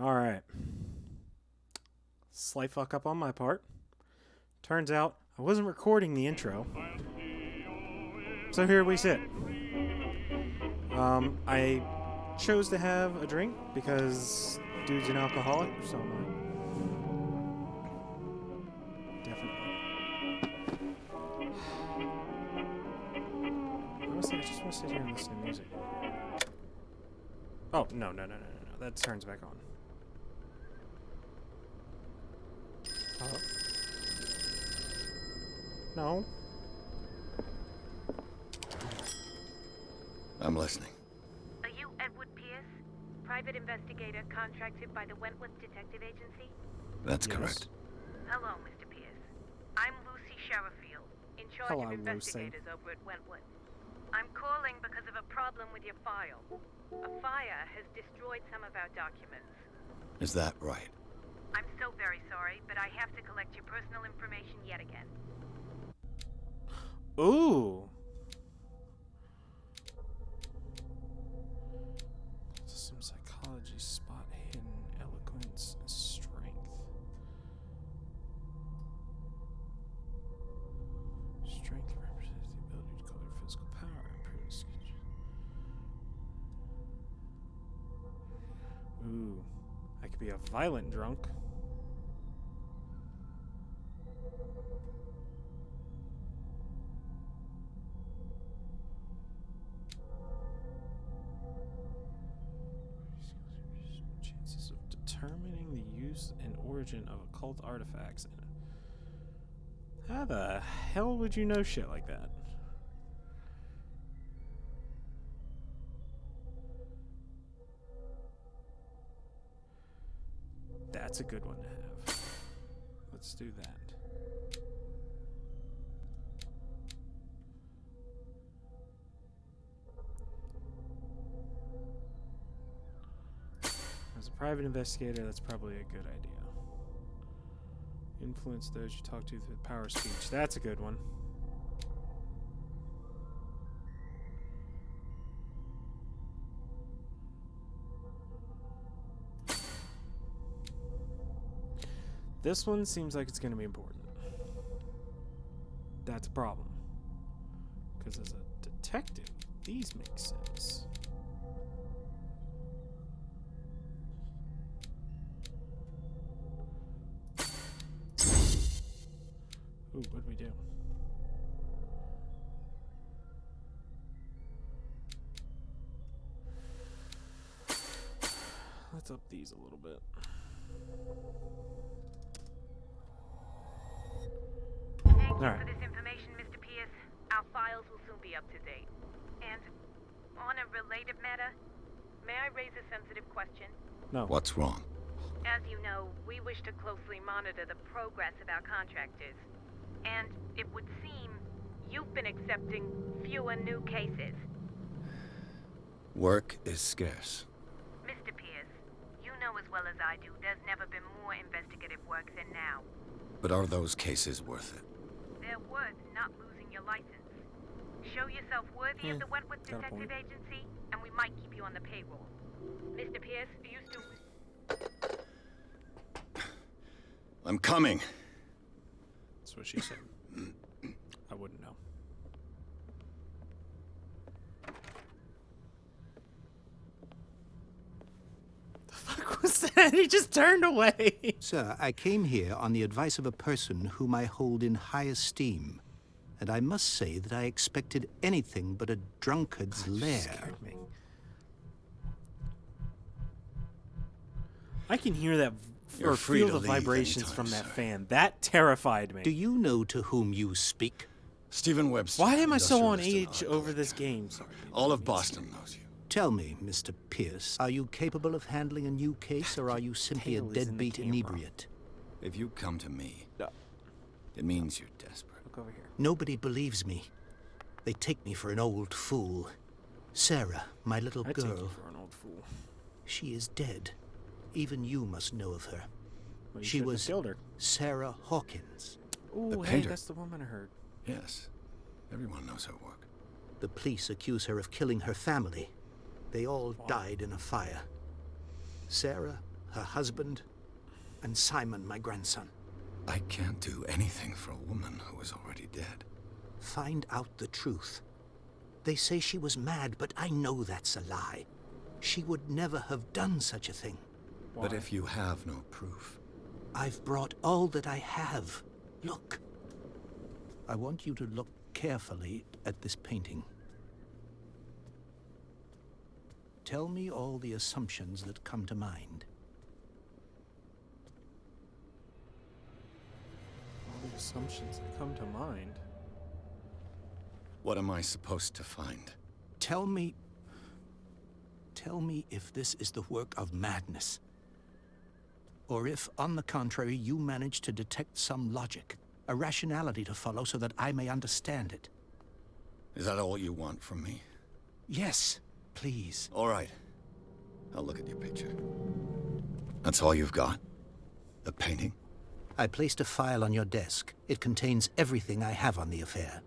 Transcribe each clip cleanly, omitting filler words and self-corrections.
Alright. Slight fuck up on my part. Turns out I wasn't recording the intro. So here we sit. I chose to have a drink because dude's an alcoholic, so am I. Definitely. Honestly, I just want to sit here and listen to music. Oh, no. That turns back on. Hello? No. I'm listening. Are you Edward Pierce, private investigator contracted by the Wentworth Detective Agency? That's Yes. correct. Hello, Mr. Pierce. I'm Lucy Sherifield, in charge Hello, of Lucy. investigators over at Wentworth. I'm calling because of a problem with your file. A fire has destroyed some of our documents. Is that right? I'm so very sorry, but I have to collect your personal information yet again. Ooh. Some psychology, spot hidden eloquence, and strength. Strength represents the ability to color physical power, improve skill. Ooh. I could be a violent drunk. Chances of determining the use and origin of occult artifacts. How the hell would you know shit like that? That's a good one to have. Let's do that. As a private investigator, that's probably a good idea. Influence those you talk to through the power of speech. That's a good one. This one seems like it's going to be important. That's a problem. Because as a detective, these make sense. Ooh, what'd we do? Let's up these a little bit. Thank you All right. for this information, Mr. Pierce. Our files will soon be up to date. And on a related matter, may I raise a sensitive question? No. What's wrong? As you know, we wish to closely monitor the progress of our contractors. And it would seem you've been accepting fewer new cases. Work is scarce. Mr. Pierce, you know as well as I do there's never been more investigative work than now. But are those cases worth it? They're worth not losing your license. Show yourself worthy of the Wentworth got a Detective point. Agency, and we might keep you on the payroll. Mr. Pierce, you still... I'm coming. That's what she said. I wouldn't know. The fuck was that? He just turned away. Sir, I came here on the advice of a person whom I hold in high esteem. And I must say that I expected anything but a drunkard's lair. Scared me. I can hear that You're or free feel to the leave vibrations anytime, from that sir. fan. That terrified me. Do you know to whom you speak? Stephen Webster. Why am I so on industrialist edge and art over this collector. game? Sorry. All of Boston knows you. Tell me, Mr. Pierce, are you capable of handling a new case, or are you simply a Tail is in the deadbeat camera. inebriate? If you come to me, No. it means you're desperate. Look over here. Nobody believes me. They take me for an old fool. Sarah, my little I take you girl, for an old fool. she is dead. Even you must know of her. Well, you She shouldn't have was killed her. Sarah Hawkins. Ooh, hey, painter. that's the woman I heard. Yes. Everyone knows her work. The police accuse her of killing her family. They all died in a fire. Sarah, her husband, and Simon, my grandson. I can't do anything for a woman who is already dead. Find out the truth. They say she was mad, but I know that's a lie. She would never have done such a thing. Why? But if you have no proof... I've brought all that I have. Look. I want you to look carefully at this painting. Tell me all the assumptions that come to mind. All the assumptions that come to mind. What am I supposed to find? Tell me if this is the work of madness. Or if, on the contrary, you manage to detect some logic, a rationality to follow so that I may understand it. Is that all you want from me? Yes, please. All right. I'll look at your picture. That's all you've got? The painting? I placed a file on your desk. It contains everything I have on the affair.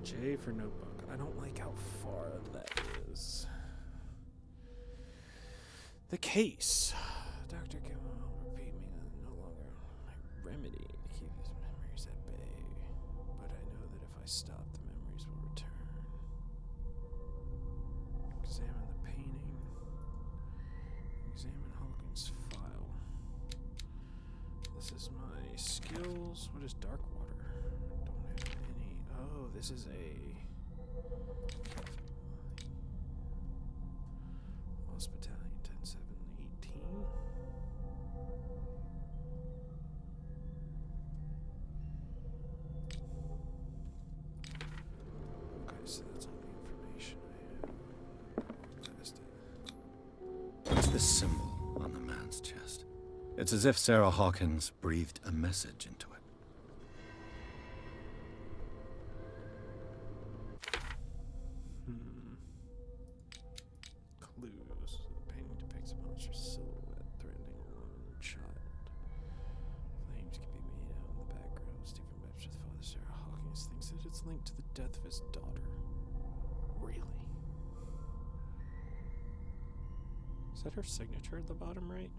J for notebook. I don't like how far that is. The case. Dr. Kim will repeat me no longer my remedy to keep his memories at bay. But I know that if I stop, the memories will return. Examine the painting. Examine Hawkins' file. This is my skills. What is dark water? Don't have any. Oh, this is a Lost Battalion 10-7-18. Okay, so that's all the information I have. Test it. What's this symbol on the man's chest? It's as if Sarah Hawkins breathed a message into it. Clues. The painting depicts a monstrous silhouette threatening a woman or child. Flames can be made out in the background. Stephen Webster's father, Sarah Hawkins, thinks that it's linked to the death of his daughter. Really? Is that her signature at the bottom right?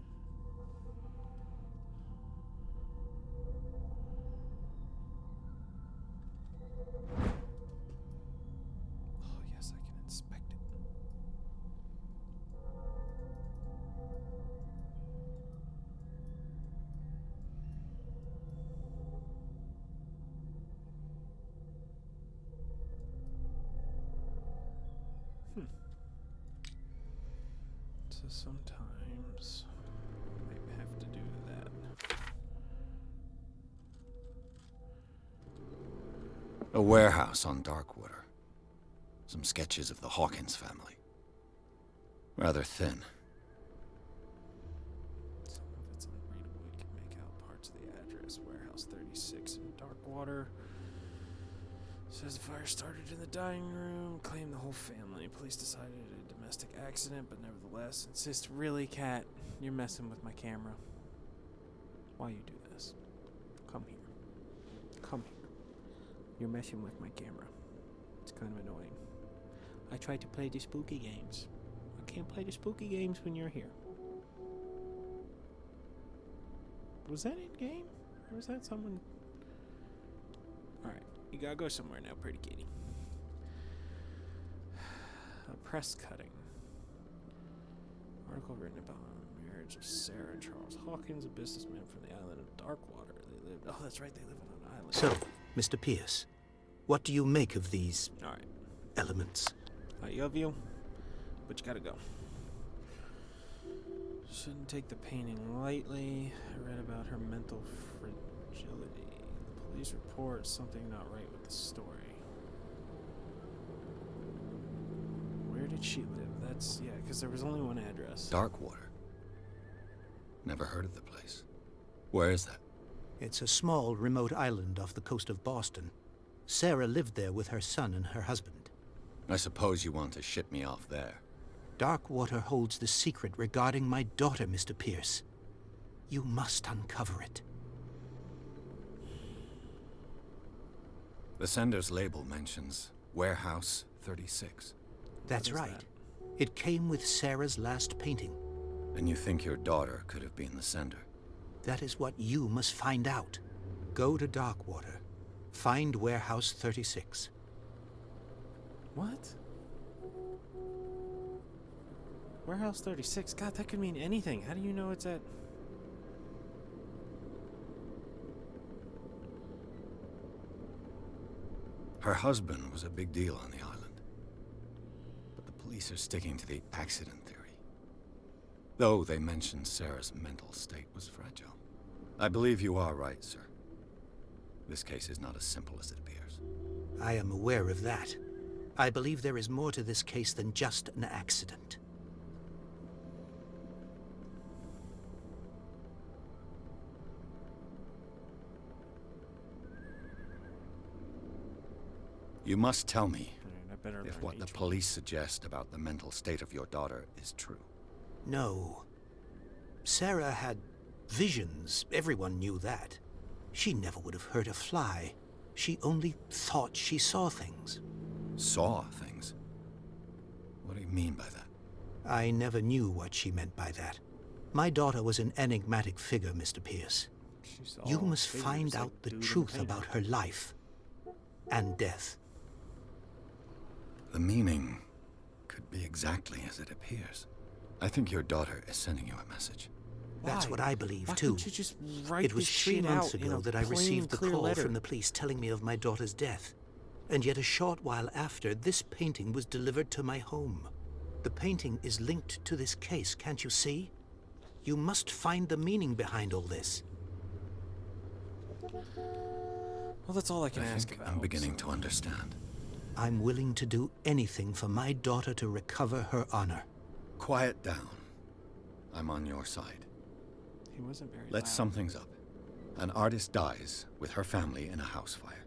Oh, yes, I can inspect it. So sometimes I have to do that. A warehouse on Darkwater. Some sketches of the Hawkins family. Rather thin. Some of it's unreadable. You can make out parts of the address. Warehouse 36 in Darkwater. Says the fire started in the dining room. Claimed the whole family. Police decided a domestic accident, but nevertheless insist. Really, Cat? You're messing with my camera. Why you do this? Come here. Come here. You're messing with my camera. It's kind of annoying. I tried to play the spooky games. I can't play the spooky games when you're here. Was that in game? Or was that someone? Alright, you gotta go somewhere now, pretty kitty. A press cutting. Article written about the marriage of Sarah and Charles Hawkins, a businessman from the island of Darkwater. They lived. Oh, that's right, they live on an island. So, Mr. Pierce, what do you make of these Alright. elements? I love you, but you gotta go. Shouldn't take the painting lightly. I read about her mental fragility. The police report something not right with the story. Where did she live? That's, yeah, because there was only one address. Darkwater. Never heard of the place. Where is that? It's a small, remote island off the coast of Boston. Sarah lived there with her son and her husband. I suppose you want to ship me off there. Darkwater holds the secret regarding my daughter, Mr. Pierce. You must uncover it. The sender's label mentions Warehouse 36. That's What is right. that? It came with Sarah's last painting. And you think your daughter could have been the sender? That is what you must find out. Go to Darkwater. Find Warehouse 36. What? Warehouse 36? God, that could mean anything. How do you know it's at... Her husband was a big deal on the island. But the police are sticking to the accident theory. Though they mentioned Sarah's mental state was fragile. I believe you are right, sir. This case is not as simple as it appears. I am aware of that. I believe there is more to this case than just an accident. You must tell me I better if learn what the each one. police suggest about the mental state of your daughter is true. No. Sarah had visions. Everyone knew that. She never would have hurt a fly. She only thought she saw things. Saw things? What do you mean by that? I never knew what she meant by that. My daughter was an enigmatic figure, Mr. Pierce. She's You all must figures find like out the dude in truth painting. about her life and death. The meaning could be exactly as it appears. I think your daughter is sending you a message. That's Why? what I believe, Why too. couldn't you just write It was this 3 shit months out in ago a that I plain, received the clear call letter? from the police telling me of my daughter's death. And yet a short while after, this painting was delivered to my home. The painting is linked to this case, can't you see? You must find the meaning behind all this. Well, that's all I can I ask think about. I'm beginning so- to understand. I'm willing to do anything for my daughter to recover her honor. Quiet down. I'm on your side. He wasn't very Let's loud. sum things up. An artist dies with her family in a house fire.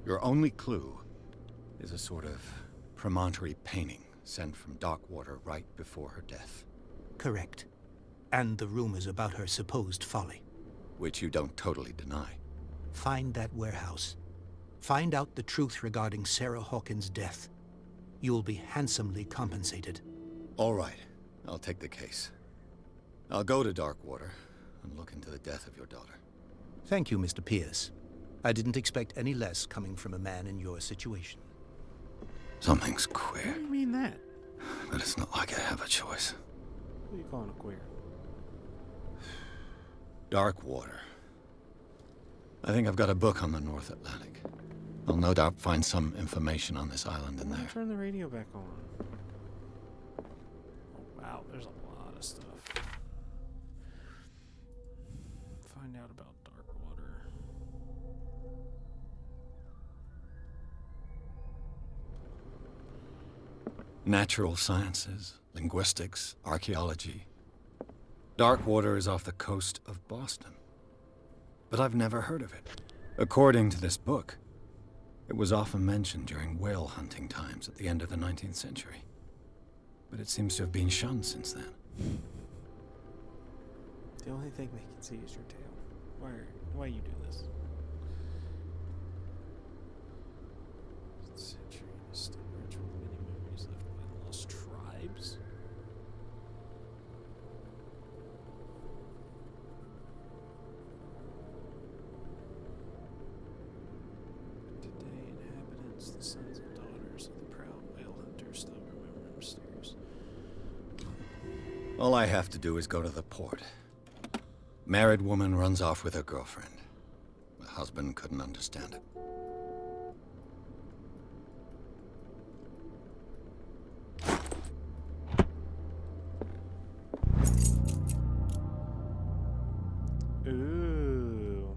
Your only clue is a sort of promontory painting sent from Darkwater right before her death, Correct. And the rumors about her supposed folly. which you don't totally deny. Find that warehouse. Find out the truth regarding Sarah Hawkins' death. You'll be handsomely compensated. All right, I'll take the case. I'll go to Darkwater and look into the death of your daughter. Thank you, Mr. Pierce. I didn't expect any less coming from a man in your situation. Something's What queer, do you mean that? but it's not like I have a choice. Who are you calling a queer? Darkwater. I think I've got a book on the North Atlantic. I'll no doubt find some information on this island in there. Turn the radio back on. Oh, wow, there's a lot of stuff. Find out about Darkwater. Natural sciences, linguistics, archaeology. Darkwater is off the coast of Boston. But I've never heard of it. According to this book, it was often mentioned during whale hunting times at the end of the 19th century. But it seems to have been shunned since then. The only thing they can see is your tail. Why you do this? Century and a still rich with many memories left by lost tribes. Today, inhabitants, the sons and daughters of the proud whale hunters, still remember mysterious. All I have to do is go to the port. Married woman runs off with her girlfriend. The husband couldn't understand it. Ooh.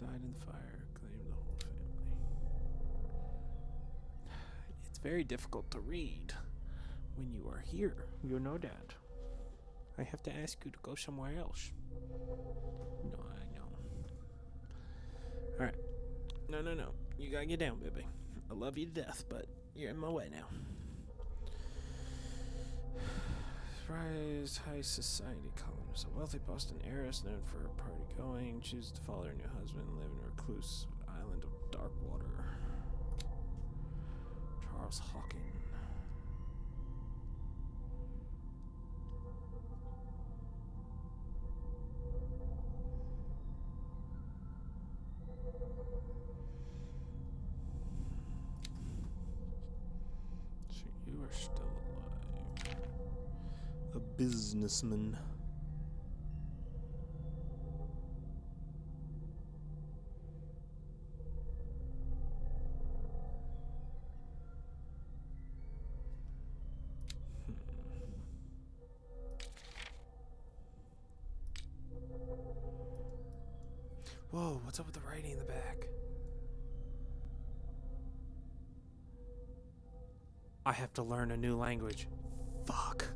Died in the fire, claimed the whole family. It's very difficult to read when you are here. You know that. I have to ask you to go somewhere else. No, I know. Alright. No. You gotta get down, baby. I love you to death, but you're in my way now. Rise high society columnist. A wealthy Boston heiress known for her party going. Chooses to follow her new husband and live in a recluse island of dark water. Charles Hawking. So you are still alive. A businessman. Whoa, what's up with the writing in the back? I have to learn a new language. Fuck.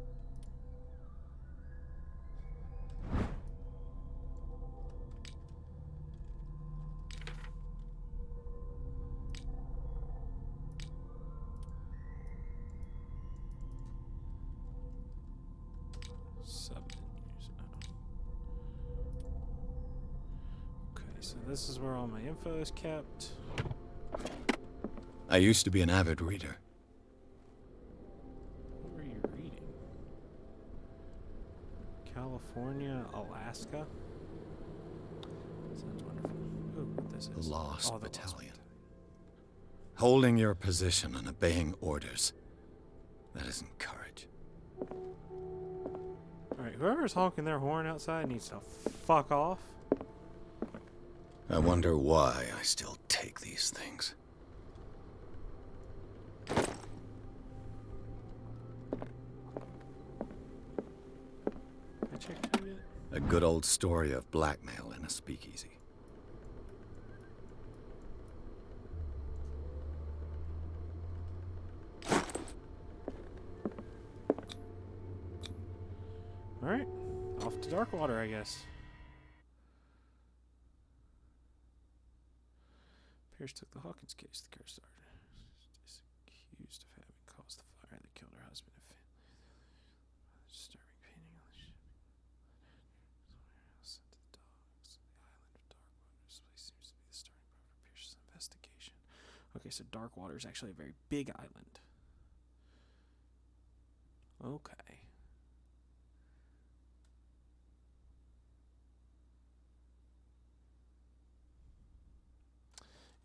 Submenus. Okay, so this is where all my info is kept. I used to be an avid reader. What were you reading? California, Alaska? Sounds wonderful. Ooh, what this The is. Lost Oh, the Battalion. Holding your position and obeying orders. That isn't courage. Alright, whoever's honking their horn outside needs to fuck off. I wonder why I still take these things. I checked who yet? A good old story of blackmail in a speakeasy. Alright, off to Darkwater, I guess. Pierce took the Hawkins case. The curse started. Is accused of having caused the fire that killed her husband and family. Disturbing painting on the ship. Sent to the dogs. The island of Darkwater. This place seems to be the starting point for Pierce's investigation. Okay, so Darkwater is actually a very big island. Okay.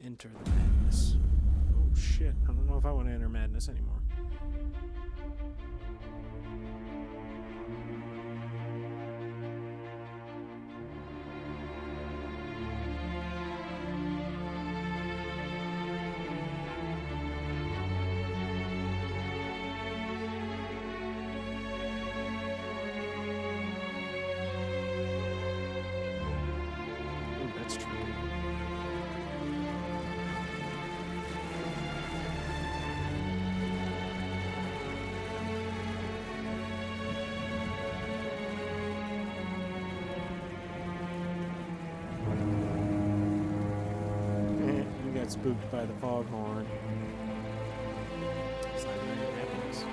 Enter the madness. Oh shit, I don't know if I want to enter madness anymore. Oh, that's true. You got spooked by the foghorn. It's not even happiness.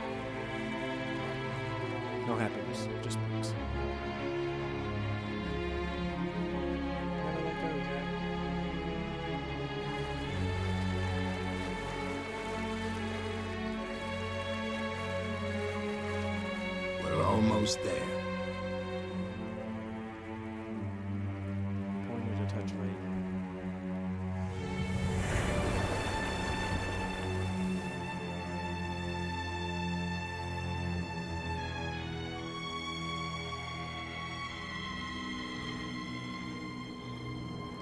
No happiness, just spooks. Gotta let go, Jack. We're almost there. Pointed a touch late.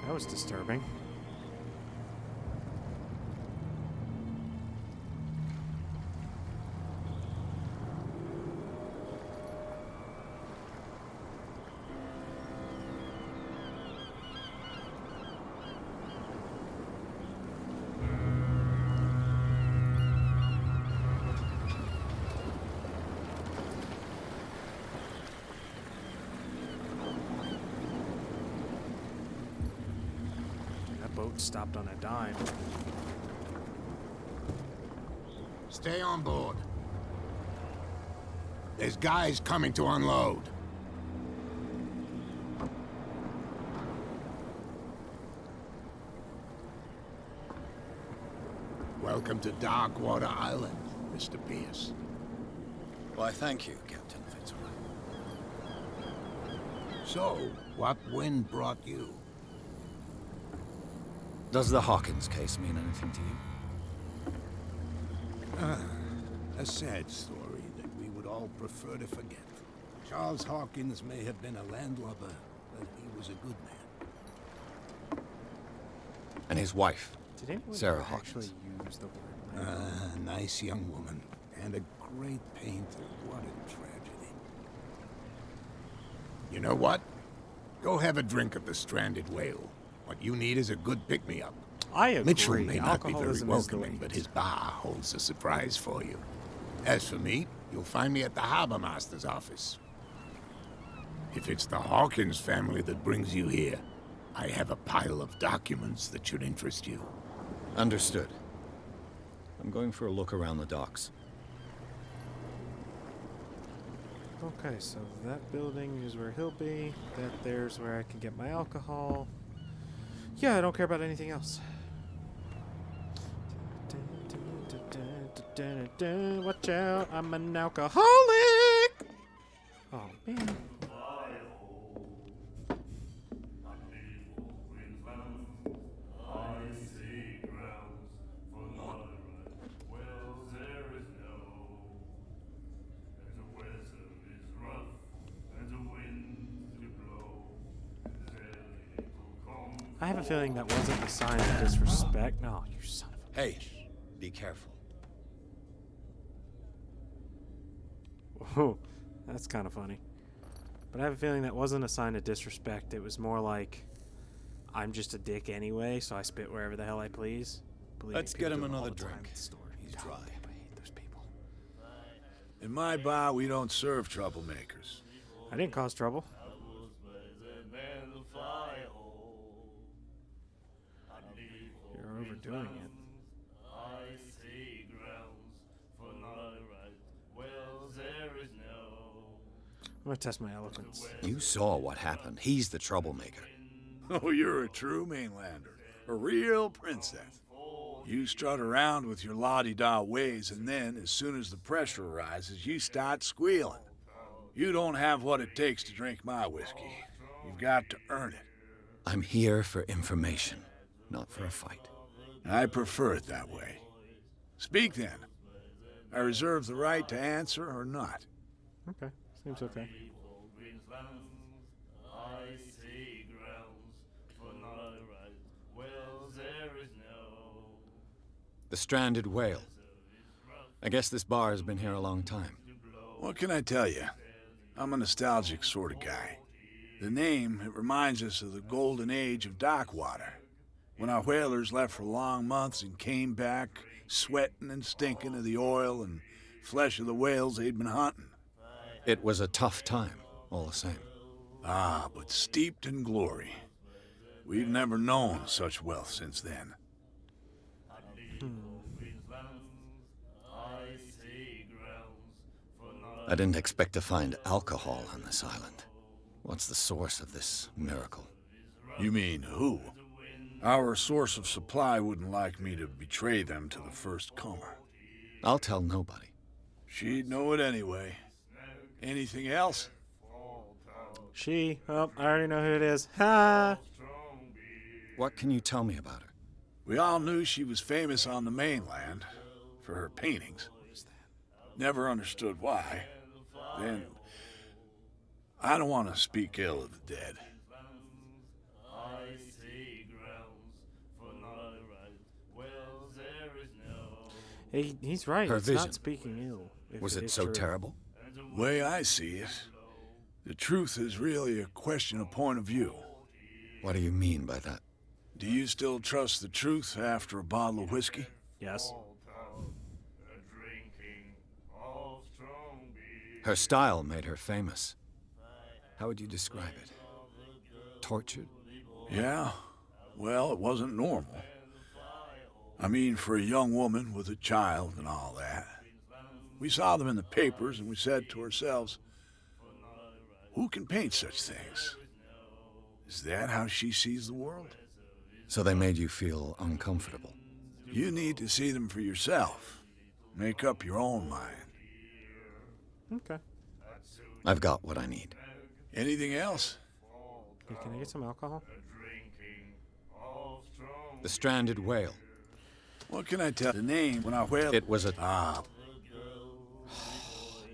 That was disturbing. boat stopped on a dime. Stay on board. There's guys coming to unload. Welcome to Darkwater Island, Mr. Pierce. Why, thank you, Captain Fitzroy. So, what wind brought you? Does the Hawkins case mean anything to you? A sad story that we would all prefer to forget. Charles Hawkins may have been a landlubber, but he was a good man. And his wife, Did anyone Sarah actually Hawkins. use the word landlord? Nice young woman, and a great painter. What a tragedy. You know what? Go have a drink of the stranded whale. What you need is a good pick-me-up. I agree. Mitchell may not be very Alcoholism is the welcoming, way. but his bar holds a surprise for you. As for me, you'll find me at the Harbor Master's office. If it's the Hawkins family that brings you here, I have a pile of documents that should interest you. Understood. I'm going for a look around the docks. Okay, so that building is where he'll be. That there's where I can get my alcohol. Yeah, I don't care about anything else. Watch out, I'm an alcoholic! Oh, man. I have a feeling that wasn't a sign of disrespect. No, you son of a Hey, be careful. Whoa, that's kind of funny. But I have a feeling that wasn't a sign of disrespect. It was more like, I'm just a dick anyway, so I spit wherever the hell I please. Believe me, Let's people get him do it all another the time drink. at the store. He's God dry. damn, I hate those people. In my bar, we don't serve troublemakers. I didn't cause trouble. You're overdoing it. I'm gonna test my eloquence. You saw what happened. He's the troublemaker. Oh, you're a true mainlander. A real princess. You strut around with your la-di-da ways, and then, as soon as the pressure arises, you start squealing. You don't have what it takes to drink my whiskey. You've got to earn it. I'm here for information, not for a fight. I prefer it that way. Speak then. I reserve the right to answer or not. Okay, seems okay. The stranded whale. I guess this bar has been here a long time. What can I tell you? I'm a nostalgic sort of guy. The name, it reminds us of the golden age of Darkwater, when our whalers left for long months and came back sweating and stinking of the oil and flesh of the whales they'd been hunting. It was a tough time, all the same. Ah, but steeped in glory. We've never known such wealth since then. I didn't expect to find alcohol on this island. What's the source of this miracle? You mean who? Our source of supply wouldn't like me to betray them to the first comer. I'll tell nobody. She'd know it anyway. Anything else? She. Oh, I already know who it is. Ha! What can you tell me about her? We all knew she was famous on the mainland for her paintings. Never understood why. Then, I don't want to speak ill of the dead. He's right. Her It's vision. not speaking ill. if Was it is so true. terrible? Way I see it, the truth is really a question of point of view. What do you mean by that? Do you still trust the truth after a bottle of whiskey? Yes. Her style made her famous. How would you describe it? Tortured? Yeah, Well, it wasn't normal. I mean, for a young woman with a child and all that. We saw them in the papers and we said to ourselves, who can paint such things? Is that how she sees the world? So they made you feel uncomfortable. You need to see them for yourself. Make up your own mind. Okay. I've got what I need. Anything else? Hey, can I get some alcohol? The stranded whale. What can I tell? The name when I whale. It was a... Ah,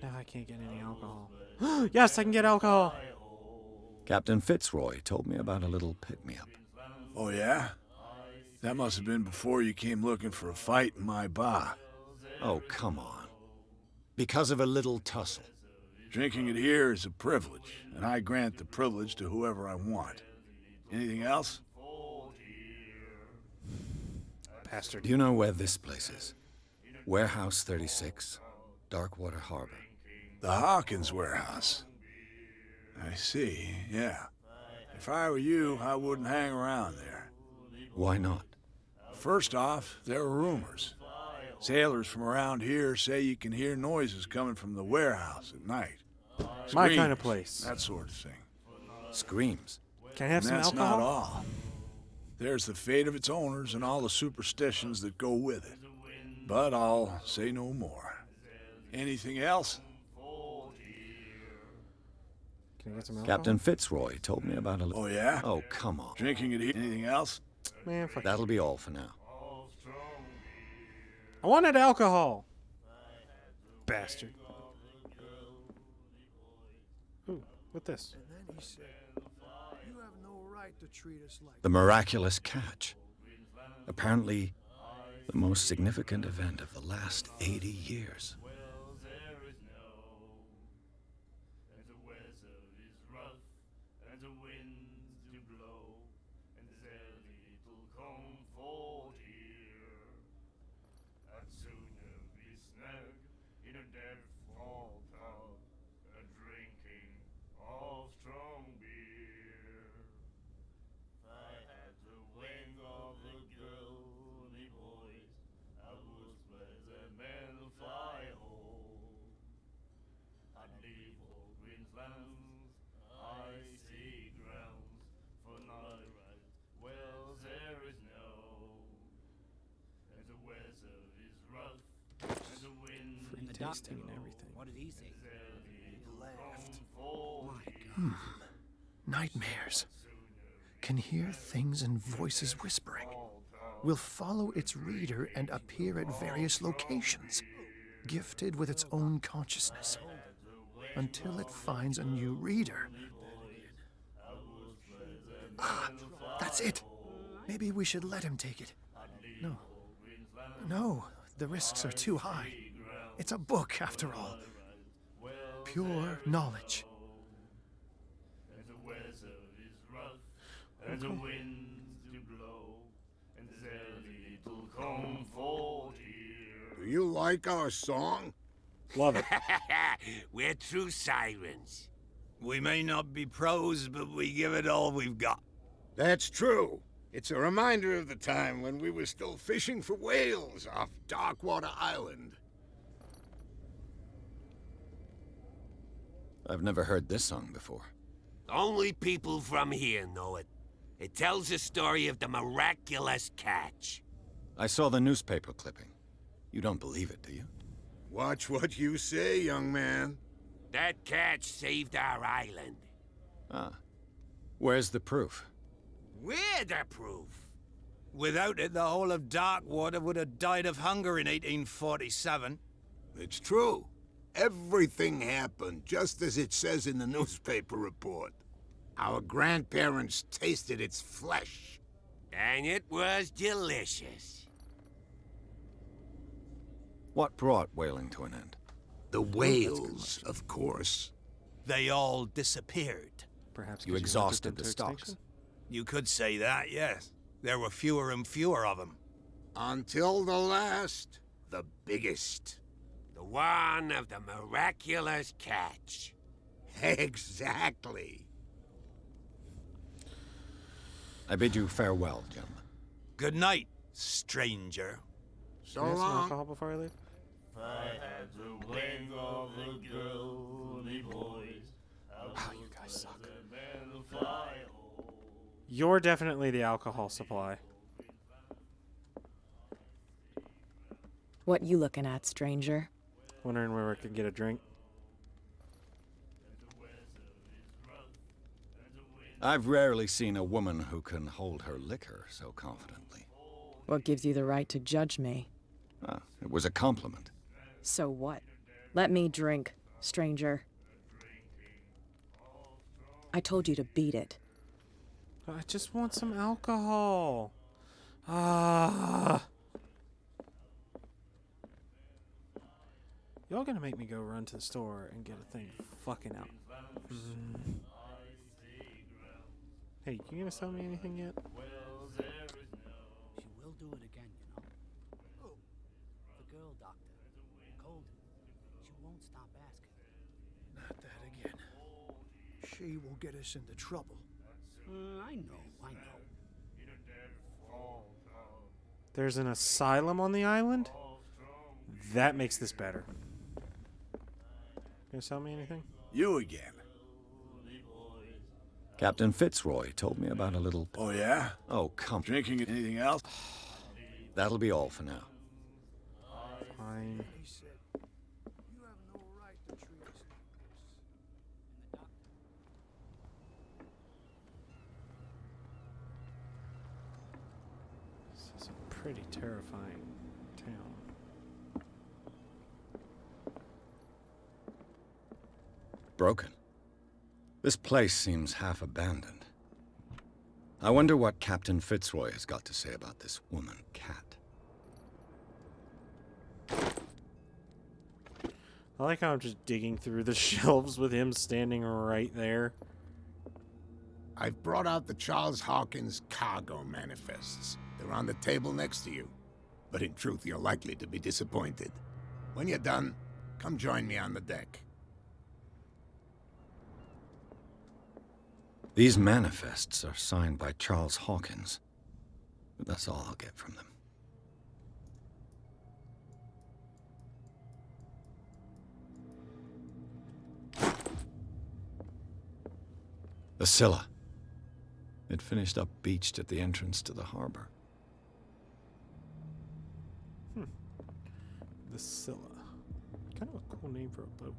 No, I can't get any alcohol. Yes, I can get alcohol. Captain Fitzroy told me about a little pick-me-up. oh yeah? That must have been before you came looking for a fight in my bar. Oh, come on. Because of a little tussle. Drinking it here is a privilege, and I grant the privilege to whoever I want. Anything else? Bastard. Do you know where this place is? Warehouse 36, Darkwater Harbor. The Hawkins warehouse. I see, yeah. If I were you, I wouldn't hang around there. Why not? First off, there are rumors. Sailors from around here say you can hear noises coming from the warehouse at night. My kind Screams, of place. that sort of thing. Screams. Can I have And some that's alcohol? not all. There's the fate of its owners and all the superstitions that go with it. But I'll say no more. Anything else? Can I get some alcohol? Captain Fitzroy told me about a little... Oh yeah? Oh, come on. Drinking it here. Anything else? Man, fuck. That'll be all for now. I wanted alcohol. Bastard. Ooh, what this? And then he said, "You have no right to treat us like The miraculous catch. Apparently, the most significant event of the last 80 years. Free tasting and everything. What did he say? nightmares. Can hear things and voices whispering. Will follow its reader and appear at various locations, gifted with its own consciousness, until it finds a new reader. Ah, that's it. Maybe we should let him take it. No. No, the risks are too high. It's a book, after all. Pure knowledge. And the winds do blow, and there's little comfort here. Do you like our song? Love it. We're true sirens. We may not be pros, but we give it all we've got. That's true. It's a reminder of the time when we were still fishing for whales off Darkwater Island. I've never heard this song before. Only people from here know it. It tells the story of the miraculous catch. I saw the newspaper clipping. You don't believe it, do you? Watch what you say, young man. That catch saved our island. Ah. Where's the proof? We're the proof. Without it, the whole of Darkwater would have died of hunger in 1847. It's true. Everything happened just as it says in the newspaper report. Our grandparents tasted its flesh. And it was delicious. What brought whaling to an end? The whales, of course. They all disappeared. Perhaps You 'cause wanted exhausted them the to stocks. extinction? You could say that, yes. There were fewer and fewer of them. Until the last, the biggest. The one of the miraculous catch. Exactly. I bid you farewell, gentlemen. Good night, stranger. So Can I have some long. alcohol before I leave? I had the wings of the girly boys. Wow, you guys suck. Fly. You're definitely the alcohol supply. What you looking at, stranger? Wondering where I can get a drink. I've rarely seen a woman who can hold her liquor so confidently. What gives you the right to judge me? Ah, it was a compliment. So what? Let me drink, stranger. I told you to beat it. I just want some alcohol. Ah. Y'all gonna make me go run to the store and get a thing fucking out. Hey, you gonna sell me anything yet? She will do it again, you know. Oh, the girl doctor. Cold. She won't stop asking. Not that again. She will get us into trouble. I know. There's an asylum on the island? That makes this better. Gonna sell me anything? You again. Captain Fitzroy told me about a little... Oh, yeah? Oh, come. Drinking anything else? That'll be all for now. Fine. He said, you have no right to treat us like this. This is a pretty terrifying town. Broken. This place seems half abandoned. I wonder what Captain Fitzroy has got to say about this woman, Cat. I like how I'm just digging through the shelves with him standing right there. I've brought out the Charles Hawkins cargo manifests. They're on the table next to you. But in truth, you're likely to be disappointed. When you're done, come join me on the deck. These manifests are signed by Charles Hawkins, but that's all I'll get from them. The Scylla. It finished up beached at the entrance to the harbor. The Scylla. Kind of a cool name for a boat.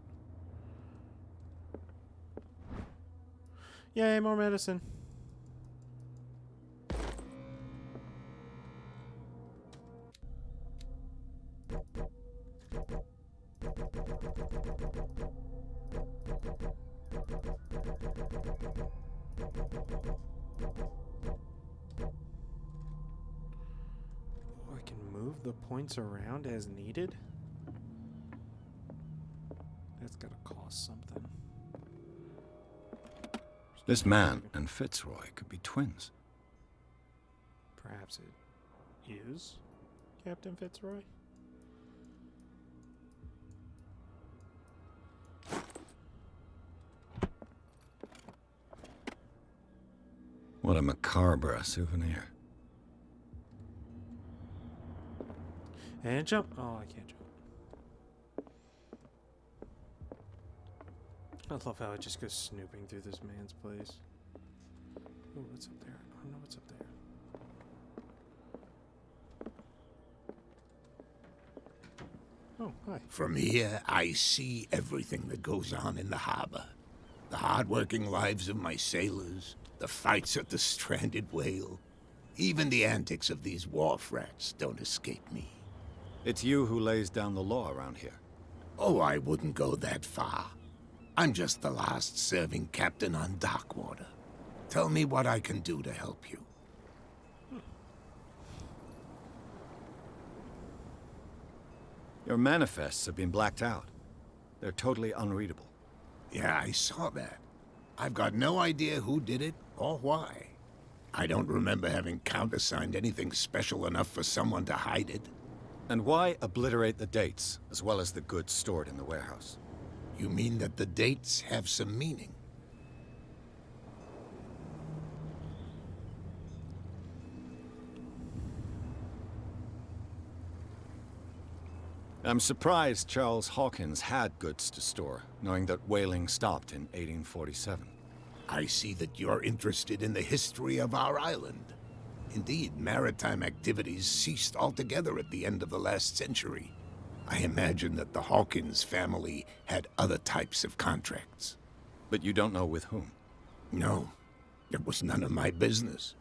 Yay, more medicine. Oh, I can move the points around as needed? That's gotta cost something. This man and Fitzroy could be twins. Perhaps it is Captain Fitzroy? What a macabre souvenir. And jump. Oh, I can't jump. I love how it just goes snooping through this man's place. Oh, what's up there? I don't know what's up there. Oh, hi. From here, I see everything that goes on in the harbor. The hard-working lives of my sailors, the fights at the stranded whale. Even the antics of these wharf rats don't escape me. It's you who lays down the law around here. Oh, I wouldn't go that far. I'm just the last serving captain on Darkwater. Tell me what I can do to help you. Your manifests have been blacked out. They're totally unreadable. Yeah, I saw that. I've got no idea who did it or why. I don't remember having countersigned anything special enough for someone to hide it. And why obliterate the dates, as well as the goods stored in the warehouse? You mean that the dates have some meaning? I'm surprised Charles Hawkins had goods to store, knowing that whaling stopped in 1847. I see that you're interested in the history of our island. Indeed, maritime activities ceased altogether at the end of the last century. I imagine that the Hawkins family had other types of contracts. But you don't know with whom? No, it was none of my business.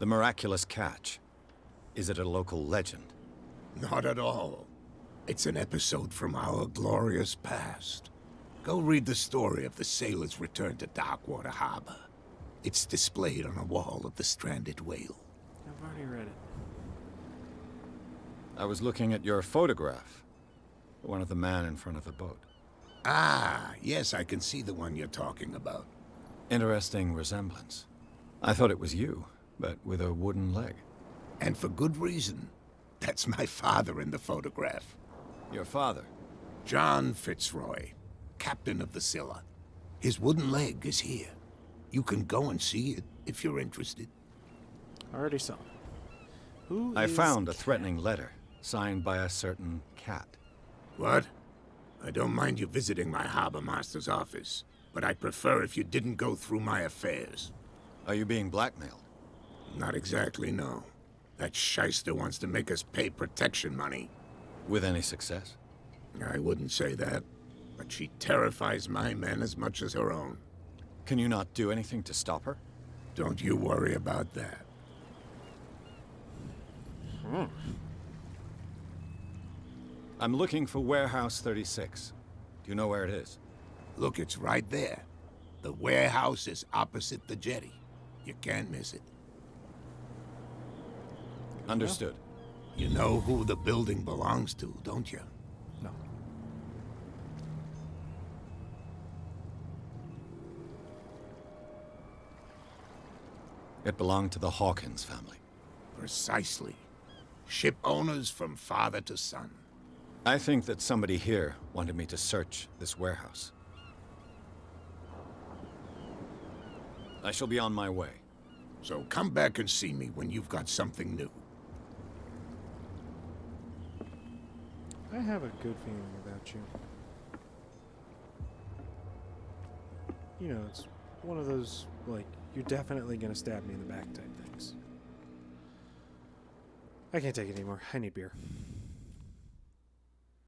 The miraculous catch. Is it a local legend? Not at all. It's an episode from our glorious past. Go read the story of the sailor's return to Darkwater Harbor. It's displayed on a wall of the stranded whale. I've already read it. I was looking at your photograph. One of the man in front of the boat. Ah, yes, I can see the one you're talking about. Interesting resemblance. I thought it was you, but with a wooden leg. And for good reason. That's my father in the photograph. Your father? John Fitzroy, captain of the Scylla. His wooden leg is here. You can go and see it if you're interested. I already saw. Who I is found a Cat? threatening letter, signed by a certain cat. What? I don't mind you visiting my harbor master's office, but I'd prefer if you didn't go through my affairs. Are you being blackmailed? Not exactly, no. That shyster wants to make us pay protection money. With any success? I wouldn't say that, but she terrifies my men as much as her own. Can you not do anything to stop her? Don't you worry about that. I'm looking for Warehouse 36. Do you know where it is? Look, it's right there. The warehouse is opposite the jetty. You can't miss it. Understood. You know who the building belongs to, don't you? No. It belonged to the Hawkins family. Precisely. Ship owners from father to son. I think that somebody here wanted me to search this warehouse. I shall be on my way. So come back and see me when you've got something new. I have a good feeling about you. You know, it's one of those, like, you're definitely gonna stab me in the back type things. I can't take it anymore. I need beer.